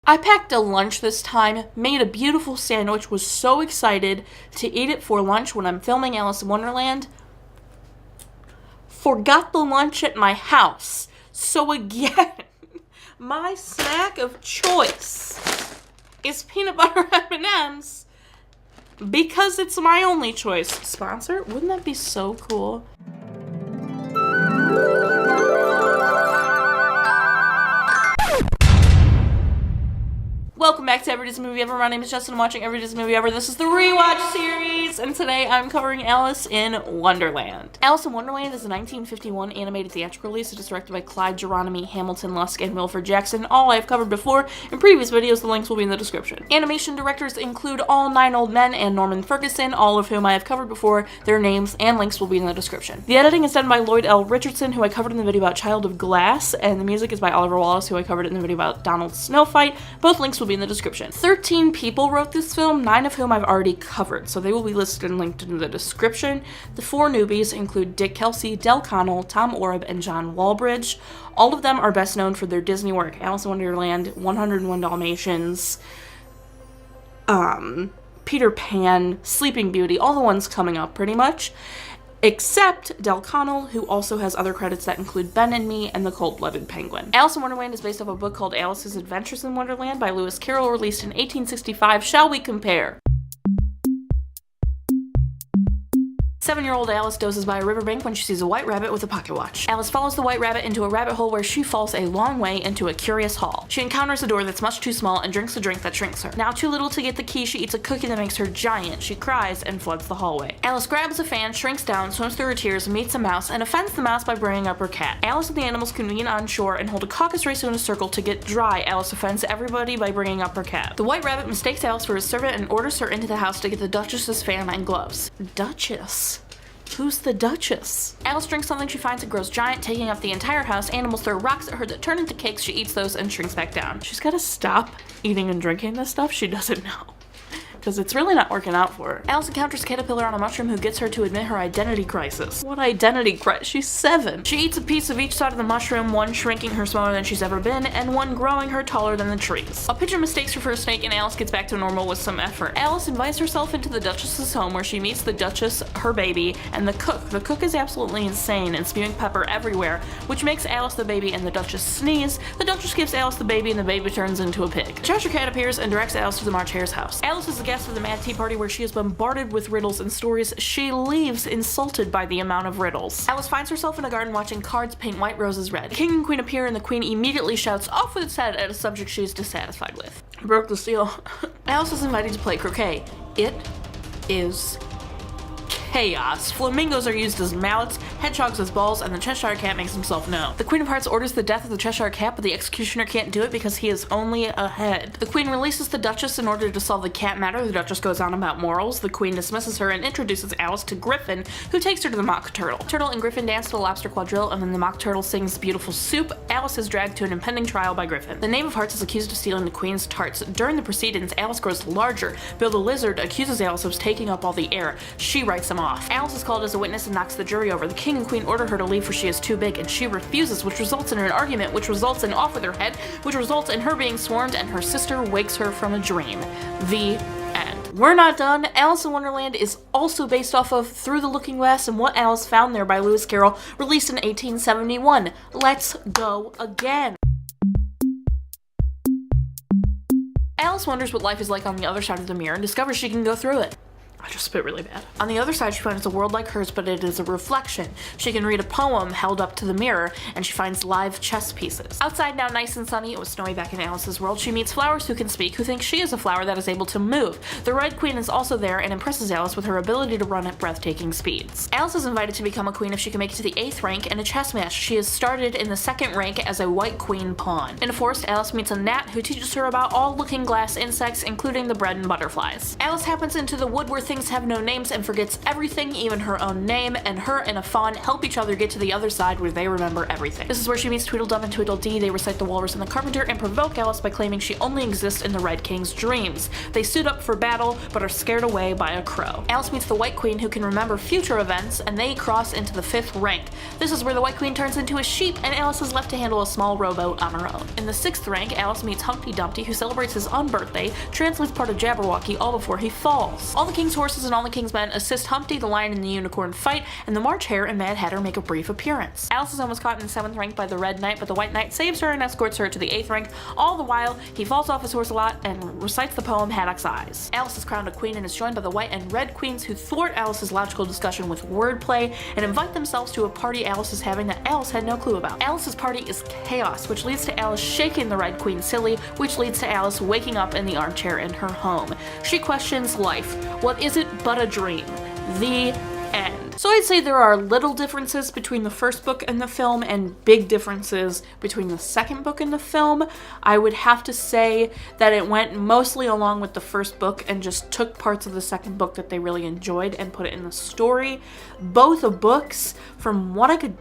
I packed a lunch this time, made a beautiful sandwich, was so excited to eat it for lunch when I'm filming Alice in Wonderland. Forgot the lunch at my house. So again, my snack of choice is peanut butter M&Ms because it's my only choice. Sponsor? Wouldn't that be so cool? Welcome back to Every Disney Movie Ever. My name is Jess and I'm watching Every Disney Movie Ever. This is the REWATCH series, and today I'm covering Alice in Wonderland. Alice in Wonderland is a 1951 animated theatrical release. It is directed by Clyde Geronimi, Hamilton Lusk, and Wilfred Jackson. All I've covered before in previous videos. The links will be in the description. Animation directors include all 9 old men and Norman Ferguson, all of whom I have covered before. Their names and links will be in the description. The editing is done by Lloyd L. Richardson, who I covered in the video about Child of Glass, and the music is by Oliver Wallace, who I covered in the video about Donald Snowfight. Both links will be in the description. 13 people wrote this film, 9 of whom I've already covered, so they will be listed and linked in the description. The 4 newbies include Dick Kelsey, Del Connell, Tom Orb, and John Walbridge. All of them are best known for their Disney work: Alice in Wonderland, 101 Dalmatians, Peter Pan, Sleeping Beauty, all the ones coming up pretty much. Except Del Connell, who also has other credits that include Ben and Me and The Cold-Blooded Penguin. Alice in Wonderland is based off a book called Alice's Adventures in Wonderland by Lewis Carroll, released in 1865. Shall we compare? 7-year-old Alice dozes by a riverbank when she sees a white rabbit with a pocket watch. Alice follows the white rabbit into a rabbit hole where she falls a long way into a curious hall. She encounters a door that's much too small and drinks a drink that shrinks her. Now too little to get the key, she eats a cookie that makes her giant. She cries and floods the hallway. Alice grabs a fan, shrinks down, swims through her tears, meets a mouse, and offends the mouse by bringing up her cat. Alice and the animals convene on shore and hold a caucus race in a circle to get dry. Alice offends everybody by bringing up her cat. The white rabbit mistakes Alice for his servant and orders her into the house to get the Duchess's fan and gloves. Duchess? Who's the Duchess? Alice drinks something she finds and grows giant, taking up the entire house. Animals throw rocks at her that turn into cakes. She eats those and shrinks back down. She's gotta stop eating and drinking this stuff. She doesn't know, because it's really not working out for her. Alice encounters a caterpillar on a mushroom who gets her to admit her identity crisis. What identity crisis? She's 7. She eats a piece of each side of the mushroom, one shrinking her smaller than she's ever been, and one growing her taller than the trees. A pigeon mistakes her for a snake, and Alice gets back to normal with some effort. Alice invites herself into the Duchess's home, where she meets the Duchess, her baby, and the cook. The cook is absolutely insane and spewing pepper everywhere, which makes Alice the baby and the Duchess sneeze. The Duchess gives Alice the baby, and the baby turns into a pig. Cheshire Cat appears and directs Alice to the March Hare's house. Alice is the guest of the Mad Tea Party, where she is bombarded with riddles and stories. She leaves insulted by the amount of riddles. Alice finds herself in a garden watching cards paint white roses red. The king and queen appear, and the queen immediately shouts off with its head at a subject she is dissatisfied with. Broke the seal. Alice is invited to play croquet. It is chaos. Flamingos are used as mallets, hedgehogs as balls, and the Cheshire Cat makes himself known. The Queen of Hearts orders the death of the Cheshire Cat, but the executioner can't do it because he is only a head. The Queen releases the Duchess in order to solve the cat matter. The Duchess goes on about morals. The Queen dismisses her and introduces Alice to Griffin, who takes her to the Mock Turtle. Turtle and Griffin dance to the Lobster Quadrille, and then the Mock Turtle sings Beautiful Soup. Alice is dragged to an impending trial by Griffin. The Knave of Hearts is accused of stealing the Queen's tarts. During the proceedings, Alice grows larger. Bill the Lizard accuses Alice of taking up all the air. She writes him off. Alice is called as a witness and knocks the jury over. The king and queen order her to leave for she is too big, and she refuses, which results in an argument, which results in off with her head, which results in her being swarmed, and her sister wakes her from a dream. The end. We're not done. Alice in Wonderland is also based off of Through the Looking Glass and What Alice Found There by Lewis Carroll, released in 1871. Let's go again. Alice wonders what life is like on the other side of the mirror and discovers she can go through it. I just spit really bad. On the other side, she finds a world like hers, but it is a reflection. She can read a poem held up to the mirror, and she finds live chess pieces. Outside now nice and sunny, it was snowy back in Alice's world. She meets flowers who can speak, who think she is a flower that is able to move. The Red Queen is also there and impresses Alice with her ability to run at breathtaking speeds. Alice is invited to become a queen if she can make it to the 8th rank in a chess match. She is started in the 2nd rank as a white queen pawn. In a forest, Alice meets a gnat who teaches her about all looking glass insects, including the bread and butterflies. Alice happens into the wood where things things have no names and forgets everything, even her own name, and her and a fawn help each other get to the other side where they remember everything. This is where she meets Tweedledum and Tweedledee. They recite the Walrus and the Carpenter and provoke Alice by claiming she only exists in the Red King's dreams. They suit up for battle, but are scared away by a crow. Alice meets the White Queen, who can remember future events, and they cross into the 5th rank. This is where the White Queen turns into a sheep, and Alice is left to handle a small rowboat on her own. In the 6th rank, Alice meets Humpty Dumpty, who celebrates his own birthday, translates part of Jabberwocky all before he falls. All the King's horses and all the King's men assist Humpty, the Lion, and the Unicorn fight, and the March Hare and Mad Hatter make a brief appearance. Alice is almost caught in the 7th rank by the Red Knight, but the White Knight saves her and escorts her to the 8th rank. All the while, he falls off his horse a lot and recites the poem Haddock's Eyes. Alice is crowned a queen and is joined by the White and Red Queens, who thwart Alice's logical discussion with wordplay and invite themselves to a party Alice is having that Alice had no clue about. Alice's party is chaos, which leads to Alice shaking the Red Queen silly, which leads to Alice waking up in the armchair in her home. She questions life. What is it but a dream? The end. So I'd say there are little differences between the first book and the film and big differences between the second book and the film. I would have to say that it went mostly along with the first book and just took parts of the second book that they really enjoyed and put it in the story. Both books, from what I could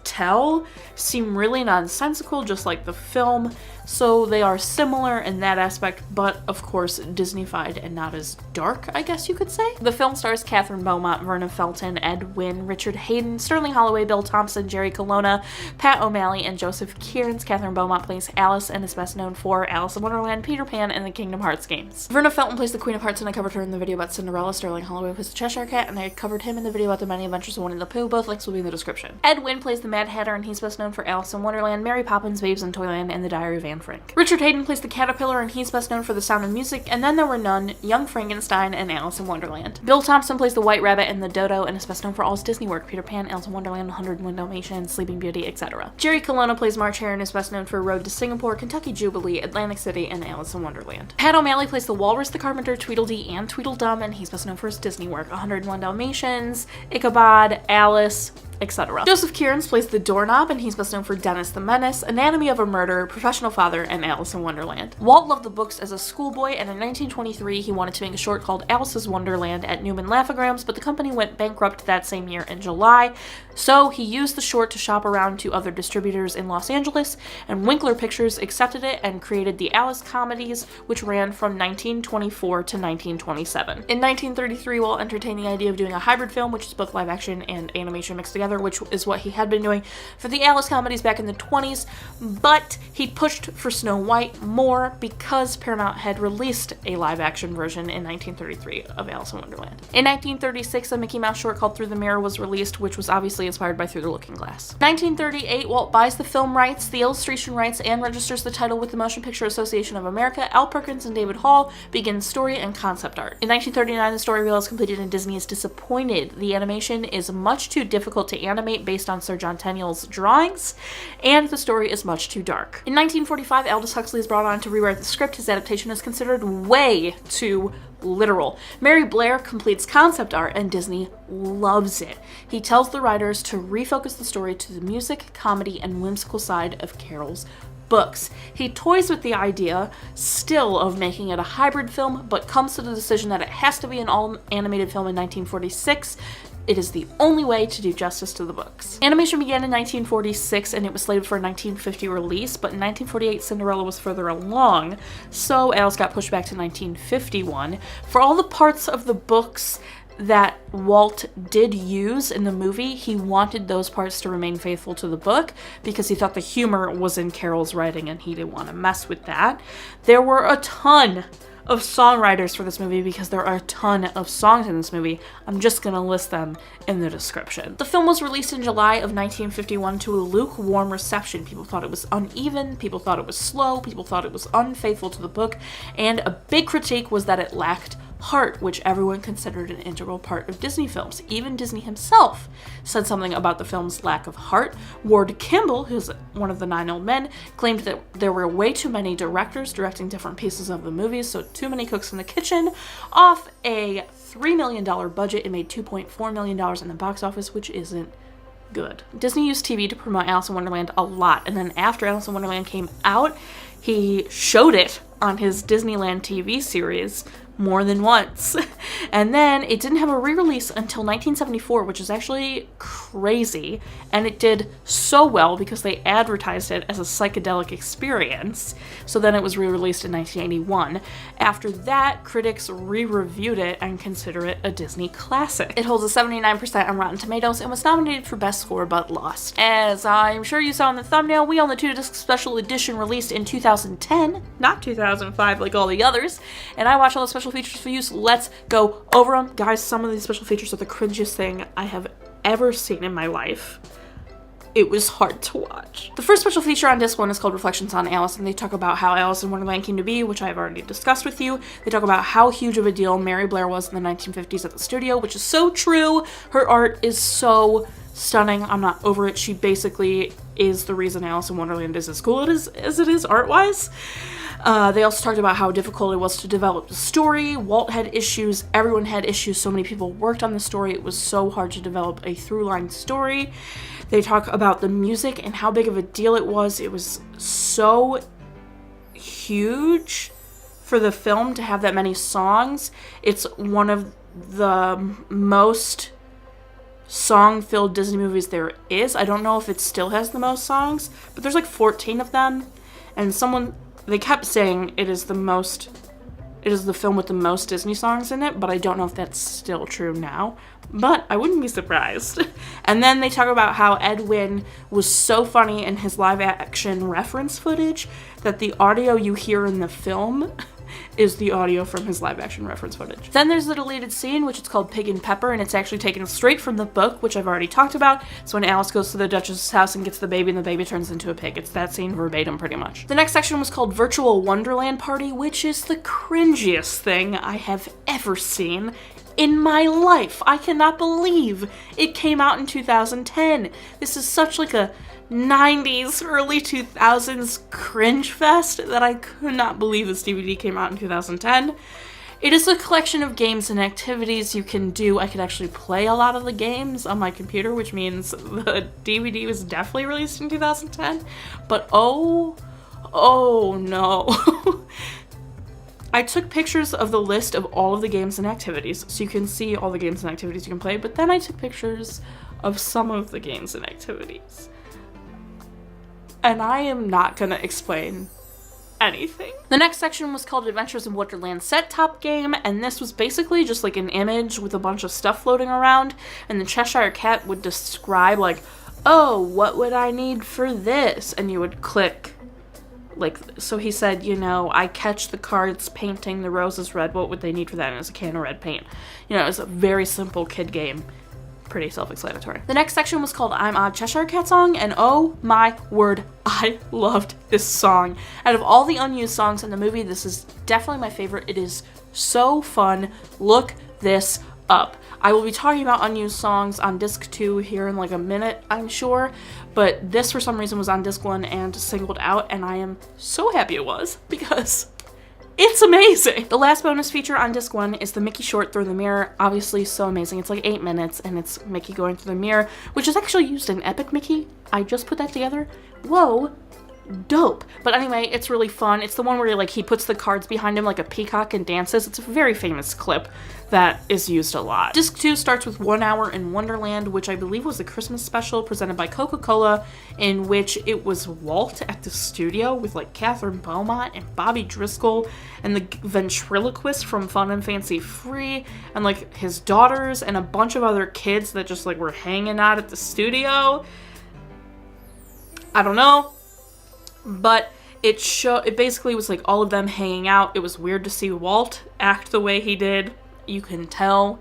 tell, seem really nonsensical, just like the film. So they are similar in that aspect, but of course Disney-fied and not as dark, I guess you could say. The film stars Catherine Beaumont, Verna Felton, Ed Wynn, Richard Hayden, Sterling Holloway, Bill Thompson, Jerry Colonna, Pat O'Malley, and Joseph Kearns. Catherine Beaumont plays Alice and is best known for Alice in Wonderland, Peter Pan, and the Kingdom Hearts games. Verna Felton plays the Queen of Hearts, and I covered her in the video about Cinderella. Sterling Holloway plays the Cheshire Cat, and I covered him in the video about the Many Adventures of Winnie the Pooh. Both links will be in the description. Ed Wynn plays the Mad Hatter, and he's best known for Alice in Wonderland, Mary Poppins, Babes in Toyland, and the Diary of Anne Frank. Richard Hayden plays the Caterpillar, and he's best known for The Sound of Music, and Then There Were None, Young Frankenstein, and Alice in Wonderland. Bill Thompson plays the White Rabbit and the Dodo, and is best known for all his Disney work: Peter Pan, Alice in Wonderland, 101 Dalmatians, Sleeping Beauty, etc. Jerry Colonna plays March Hare and is best known for Road to Singapore, Kentucky Jubilee, Atlantic City, and Alice in Wonderland. Pat O'Malley plays the Walrus, the Carpenter, Tweedledee, and Tweedledum, and he's best known for his Disney work: 101 Dalmatians, Ichabod, Alice, etc. Joseph Kearns plays the Doorknob, and he's best known for Dennis the Menace, Anatomy of a Murder, Professional Father, and Alice in Wonderland. Walt loved the books as a schoolboy, and in 1923 he wanted to make a short called Alice's Wonderland at Newman Laugh-O-Grams, but the company went bankrupt that same year in July, so he used the short to shop around to other distributors in Los Angeles, and Winkler Pictures accepted it and created the Alice comedies, which ran from 1924 to 1927. In 1933, Walt entertained the idea of doing a hybrid film, which is both live action and animation mixed together, which is what he had been doing for the Alice comedies back in the 20s, but he pushed for Snow White more because Paramount had released a live-action version in 1933 of Alice in Wonderland. In 1936, a Mickey Mouse short called Through the Mirror was released, which was obviously inspired by Through the Looking Glass. 1938, Walt buys the film rights, the illustration rights, and registers the title with the Motion Picture Association of America. Al Perkins and David Hall begin story and concept art. In 1939, the story reel is completed and Disney is disappointed. The animation is much too difficult to animate based on Sir John Tenniel's drawings, and the story is much too dark. In 1945, Aldous Huxley is brought on to rewrite the script. His adaptation is considered way too literal. Mary Blair completes concept art and Disney loves it. He tells the writers to refocus the story to the music, comedy, and whimsical side of Carol's books. He toys with the idea still of making it a hybrid film, but comes to the decision that it has to be an all-animated film in 1946. It is the only way to do justice to the books. Animation began in 1946 and it was slated for a 1950 release, but in 1948 Cinderella was further along, so Alice got pushed back to 1951. For all the parts of the books that Walt did use in the movie, he wanted those parts to remain faithful to the book because he thought the humor was in Carol's writing and he didn't want to mess with that. There were a ton of songwriters for this movie because there are a ton of songs in this movie. I'm just gonna list them in the description. The film was released in July of 1951 to a lukewarm reception. People thought it was uneven, people thought it was slow, people thought it was unfaithful to the book, and a big critique was that it lacked heart, which everyone considered an integral part of Disney films. Even Disney himself said something about the film's lack of heart. Ward Kimball, who's one of the 9 old men, claimed that there were way too many directors directing different pieces of the movies, so too many cooks in the kitchen. Off a $3 million budget, it made $2.4 million in the box office, which isn't good. Disney used TV to promote Alice in Wonderland a lot, and then after Alice in Wonderland came out, he showed it on his Disneyland TV series more than once. And then it didn't have a re-release until 1974, which is actually crazy. And it did so well because they advertised it as a psychedelic experience. So then it was re-released in 1981. After that, critics re-reviewed it and consider it a Disney classic. It holds a 79% on Rotten Tomatoes and was nominated for Best Score but lost. As I'm sure you saw in the thumbnail, we own the 2-disc special edition released in 2010, not 2005 like all the others, and I watched all the special features for you, so let's go over them. Guys, some of these special features are the cringiest thing I have ever seen in my life. It was hard to watch. The first special feature on disc 1 is called Reflections on Alice, and they talk about how Alice in Wonderland came to be, which I've already discussed with you. They talk about how huge of a deal Mary Blair was in the 1950s at the studio, which is so true. Her art is so stunning. I'm not over it. She basically is the reason Alice in Wonderland is as cool as it is art-wise. They also talked about how difficult it was to develop the story. Walt had issues, everyone had issues, so many people worked on the story. It was so hard to develop a through-line story. They talk about the music and how big of a deal it was. It was so huge for the film to have that many songs. It's one of the most song-filled Disney movies there is. I don't know if it still has the most songs, but there's like 14 of them. And they kept saying it is the film with the most Disney songs in it, but I don't know if that's still true now. But I wouldn't be surprised. And then they talk about how Ed Wynn was so funny in his live-action reference footage that the audio you hear in the film is the audio from his live-action reference footage. Then there's the deleted scene, which is called Pig and Pepper, and it's actually taken straight from the book, which I've already talked about. So when Alice goes to the Duchess's house and gets the baby, and the baby turns into a pig. It's that scene verbatim, pretty much. The next section was called Virtual Wonderland Party, which is the cringiest thing I have ever seen in my life. I cannot believe it came out in 2010. This is such like a 90s, early 2000s cringe fest that I could not believe this DVD came out in 2010. It is a collection of games and activities you can do. I could actually play a lot of the games on my computer, which means the DVD was definitely released in 2010. But oh no. I took pictures of the list of all of the games and activities, so you can see all the games and activities you can play, but then I took pictures of some of the games and activities. And I am not gonna explain anything. The next section was called Adventures in Wonderland Set Top Game, and this was basically just like an image with a bunch of stuff floating around, and the Cheshire Cat would describe like, oh, what would I need for this? And you would click. Like, so he said, you know, I catch the cards painting the roses red. What would they need for that? And it's a can of red paint. You know, it's a very simple kid game. Pretty self-explanatory. The next section was called I'm a Cheshire Cat Song, and oh my word, I loved this song. Out of all the unused songs in the movie, this is definitely my favorite. It is so fun. Look this up. I will be talking about unused songs on disc 2 here in like a minute, I'm sure, but this for some reason was on disc 1 and singled out, and I am so happy it was because it's amazing. The last bonus feature on disc 1 is the Mickey short Through the Mirror. Obviously so amazing. It's like 8 minutes and it's Mickey going through the mirror, which is actually used in Epic Mickey. I just put that together. Whoa. Dope. But anyway, it's really fun. It's the one where like he puts the cards behind him like a peacock and dances. It's a very famous clip that is used a lot. Disc 2 starts with 1 Hour in Wonderland, which I believe was the Christmas special presented by Coca-Cola, in which it was Walt at the studio with like Catherine Beaumont and Bobby Driscoll and the ventriloquist from Fun and Fancy Free and like his daughters and a bunch of other kids that just like were hanging out at the studio. I don't know. But it basically was like all of them hanging out. It was weird to see Walt act the way he did. You can tell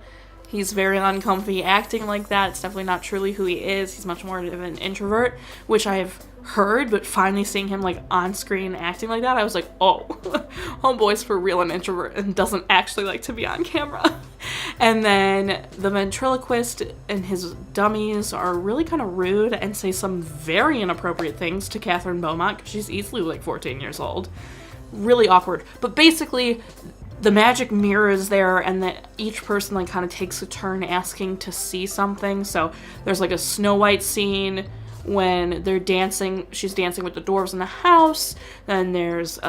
he's very uncomfy acting like that. It's definitely not truly who he is. He's much more of an introvert, which I have heard, but finally seeing him like on screen acting like that, I was like, oh, homeboy's for real an introvert and doesn't actually like to be on camera. And then the ventriloquist and his dummies are really kind of rude and say some very inappropriate things to Catherine Beaumont, because she's easily like 14 years old. Really awkward. But basically, the magic mirror is there, and that each person like kind of takes a turn asking to see something. So there's like a Snow White scene when they're dancing, she's dancing with the dwarves in the house. Then there's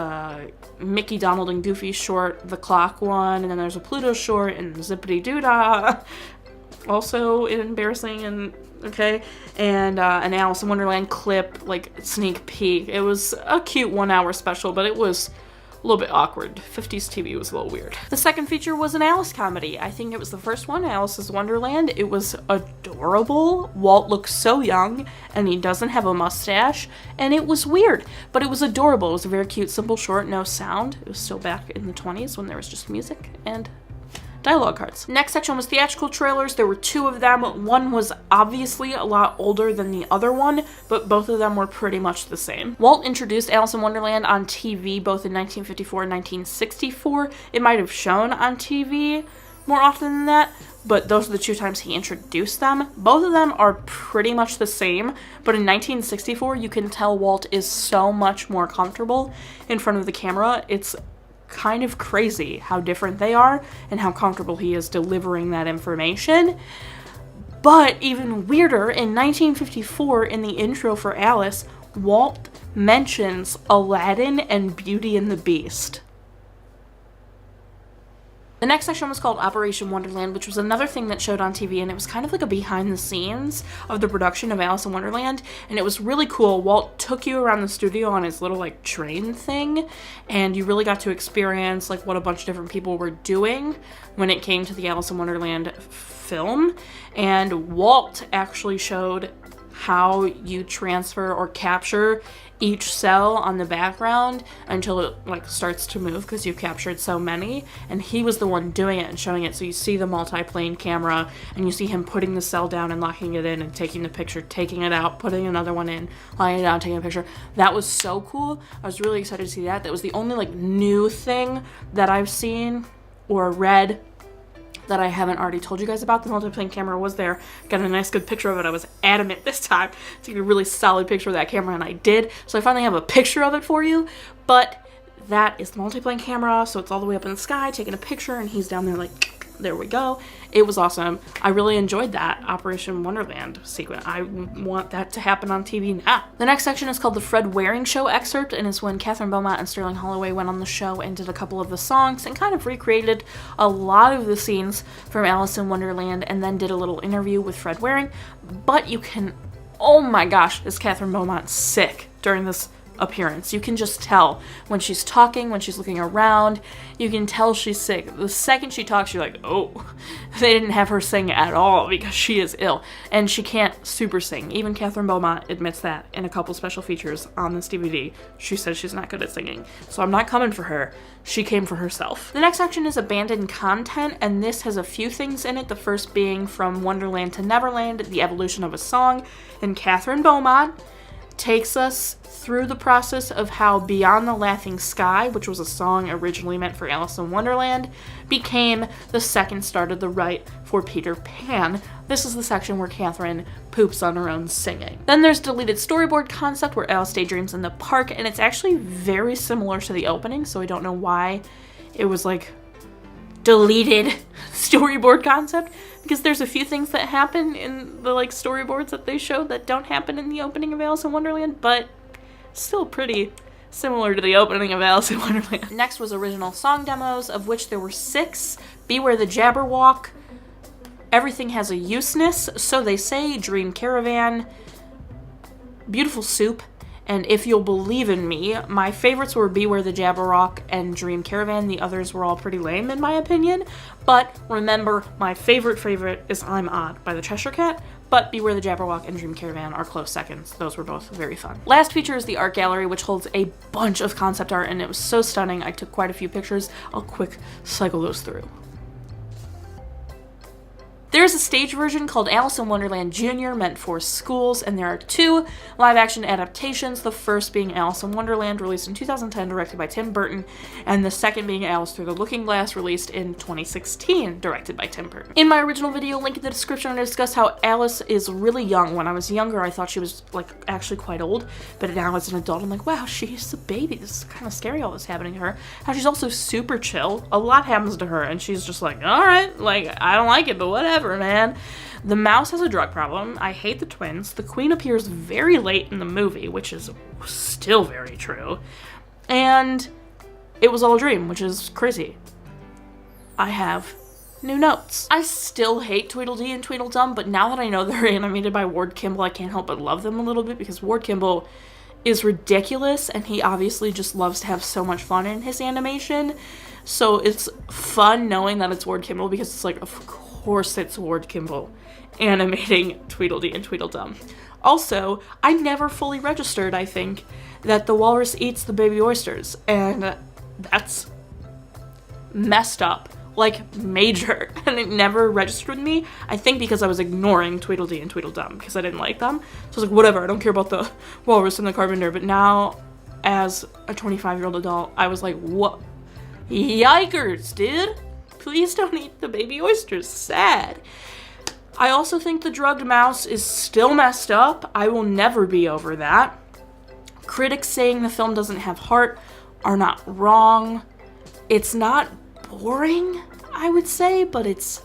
Mickey, Donald, and Goofy short, the clock one, and then there's a Pluto short and Zippity Doodah. Also embarrassing and okay, and an Alice in Wonderland clip, like sneak peek. It was a cute 1 hour special, but it was a little bit awkward. 50s TV was a little weird. The second feature was an Alice comedy. I think it was the first one, Alice's Wonderland. It was adorable. Walt looks so young, and he doesn't have a mustache, and it was weird, but it was adorable. It was a very cute, simple, short, no sound. It was still back in the 20s when there was just music and dialogue cards. Next section was theatrical trailers. There were 2 of them. One was obviously a lot older than the other one, but both of them were pretty much the same. Walt introduced Alice in Wonderland on TV both in 1954 and 1964. It might have shown on TV more often than that, but those are the 2 times he introduced them. Both of them are pretty much the same, but in 1964 you can tell Walt is so much more comfortable in front of the camera. It's kind of crazy how different they are and how comfortable he is delivering that information. But even weirder, in 1954, in the intro for Alice, Walt mentions Aladdin and Beauty and the Beast. The next section was called Operation Wonderland, which was another thing that showed on TV, and it was kind of like a behind the scenes of the production of Alice in Wonderland, and it was really cool. Walt took you around the studio on his little like train thing, and you really got to experience like what a bunch of different people were doing when it came to the Alice in Wonderland film. And Walt actually showed how you transfer or capture each cell on the background until it like starts to move because you've captured so many, and he was the one doing it and showing it. So you see the multi-plane camera and you see him putting the cell down and locking it in and taking the picture, taking it out, putting another one in, locking it down, taking a picture. That was so cool. I was really excited to see that. That was the only like new thing that I've seen or read that I haven't already told you guys about. The multi-plane camera was there. Got a nice good picture of it. I was adamant this time to get a really solid picture of that camera, and I did. So I finally have a picture of it for you. But that is the multi-plane camera, so it's all the way up in the sky taking a picture, and he's down there like, there we go. It was awesome. I really enjoyed that Operation Wonderland sequence. I want that to happen on TV now. The next section is called the Fred Waring Show excerpt, and is when Catherine Beaumont and Sterling Holloway went on the show and did a couple of the songs and kind of recreated a lot of the scenes from Alice in Wonderland, and then did a little interview with Fred Waring. But you can, oh my gosh, is Catherine Beaumont sick during this appearance. You can just tell when she's talking, when she's looking around, you can tell she's sick. The second she talks, you're like, oh, they didn't have her sing at all because she is ill, and she can't super sing. Even Catherine Beaumont admits that in a couple special features on this DVD. She says she's not good at singing, so I'm not coming for her. She came for herself. The next section is abandoned content, and this has a few things in it. The first being From Wonderland to Neverland, the evolution of a song, and Catherine Beaumont takes us through the process of how Beyond the Laughing Sky, which was a song originally meant for Alice in Wonderland, became the second start of the right for Peter Pan. This is the section where Catherine poops on her own singing. Then there's deleted storyboard concept where Alice daydreams in the park, and it's actually very similar to the opening, so I don't know why it was like deleted storyboard concept, because there's a few things that happen in the like storyboards that they showed that don't happen in the opening of Alice in Wonderland, but still pretty similar to the opening of Alice in Wonderland. Next was original song demos, of which there were 6. Beware the Jabberwock, Everything Has a Useness, So They Say, Dream Caravan, Beautiful Soup, and If You'll Believe in Me. My favorites were Beware the Jabberwock and Dream Caravan. The others were all pretty lame in my opinion. But remember, my favorite is I'm Odd by the Cheshire Cat. But Beware the Jabberwock and Dream Caravan are close seconds. Those were both very fun. Last feature is the art gallery, which holds a bunch of concept art, and it was so stunning. I took quite a few pictures. I'll quick cycle those through. There's a stage version called Alice in Wonderland Jr. meant for schools, and there are 2 live-action adaptations, the first being Alice in Wonderland, released in 2010, directed by Tim Burton, and the second being Alice Through the Looking Glass, released in 2016, directed by Tim Burton. In my original video, link in the description, I discussed how Alice is really young. When I was younger, I thought she was like actually quite old, but now as an adult, I'm like, wow, she's a baby. This is kind of scary, all this happening to her. How she's also super chill. A lot happens to her, and she's just like, all right, like, I don't like it, but whatever. whatever, man. The mouse has a drug problem. I hate the twins. The queen appears very late in the movie, which is still very true. And it was all a dream, which is crazy. I have new notes. I still hate Tweedledee and Tweedledum, but now that I know they're animated by Ward Kimball, I can't help but love them a little bit, because Ward Kimball is ridiculous, and he obviously just loves to have so much fun in his animation. So it's fun knowing that it's Ward Kimball, because it's like, of course it's Ward Kimball animating Tweedledee and Tweedledum. Also, I never fully registered, I think, that the walrus eats the baby oysters, and that's messed up. Like, major. And it never registered with me, I think because I was ignoring Tweedledee and Tweedledum because I didn't like them. So I was like, whatever, I don't care about the walrus and the carpenter. But now, as a 25-year-old adult, I was like, what? Yikers, dude! Please don't eat the baby oysters. Sad. I also think the drugged mouse is still messed up. I will never be over that. Critics saying the film doesn't have heart are not wrong. It's not boring, I would say, but it's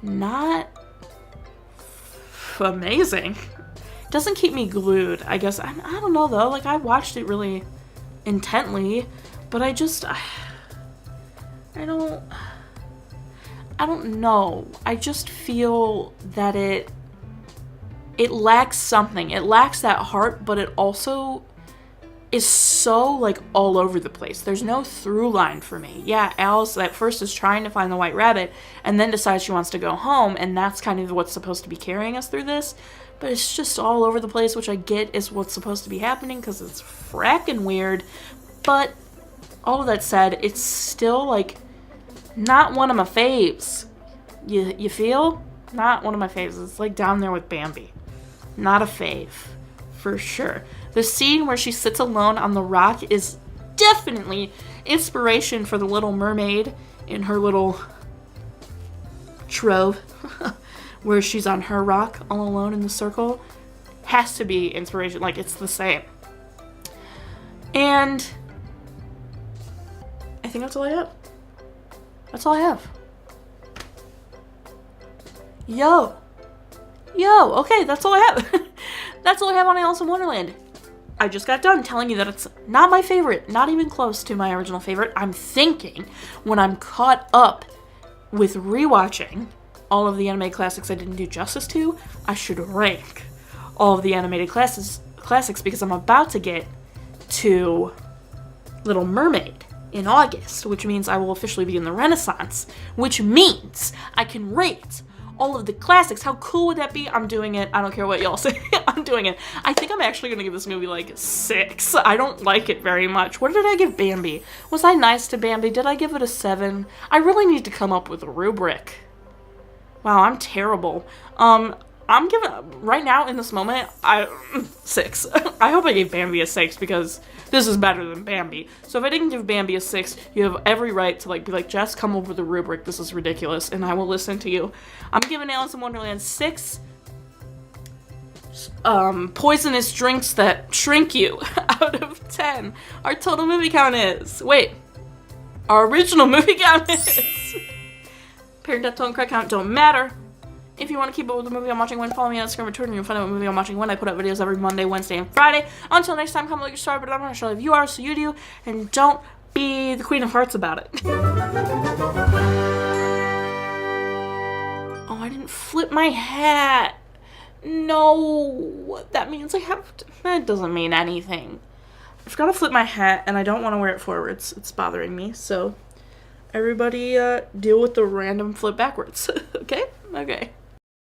not amazing. It doesn't keep me glued, I guess. I don't know, though. Like, I watched it really intently, but I don't know. I just feel that it lacks something. It lacks that heart, but it also is so, like, all over the place. There's no through line for me. Yeah, Alice at first is trying to find the White Rabbit and then decides she wants to go home, and that's kind of what's supposed to be carrying us through this. But it's just all over the place, which I get is what's supposed to be happening because it's frackin' weird. But all of that said, it's still, like, not one of my faves. You feel? Not one of my faves. It's, like, down there with Bambi. Not a fave. For sure. The scene where she sits alone on the rock is definitely inspiration for the Little Mermaid in her little trove where she's on her rock all alone in the circle. Has to be inspiration. Like, it's the same. And I think that's all I have. That's all I have. Yo, okay, that's all I have. That's all I have on Alice in Wonderland. I just got done telling you that it's not my favorite, not even close to my original favorite. I'm thinking when I'm caught up with rewatching all of the animated classics I didn't do justice to, I should rank all of the animated classics because I'm about to get to Little Mermaid in August, which means I will officially be in the Renaissance, which means I can rate all of the classics. How cool would that be? I'm doing it. I don't care what y'all say. I'm doing it. I think I'm actually going to give this movie like 6. I don't like it very much. What did I give Bambi? Was I nice to Bambi? Did I give it a 7? I really need to come up with a rubric. Wow, I'm terrible. I'm giving, right now in this moment, 6. I hope I gave Bambi a 6 because this is better than Bambi. So if I didn't give Bambi a 6, you have every right to be like, Jess, come over the rubric. This is ridiculous, and I will listen to you. I'm giving Alice in Wonderland 6 poisonous drinks that shrink you out of 10. Our total movie count is, our original movie count is, parent death toll and credit count don't matter. If you want to keep up with the movie I'm watching when, follow me on Instagram or Twitter, and you'll find out what movie I'm watching when. I put out videos every Monday, Wednesday, and Friday. Until next time, comment, like, your star, but I'm not sure if you are, so you do, and don't be the Queen of Hearts about it. Oh, I didn't flip my hat. No, that means I have to, that doesn't mean anything. I've got to flip my hat, and I don't want to wear it forwards. It's bothering me, so everybody deal with the random flip backwards, okay? Okay.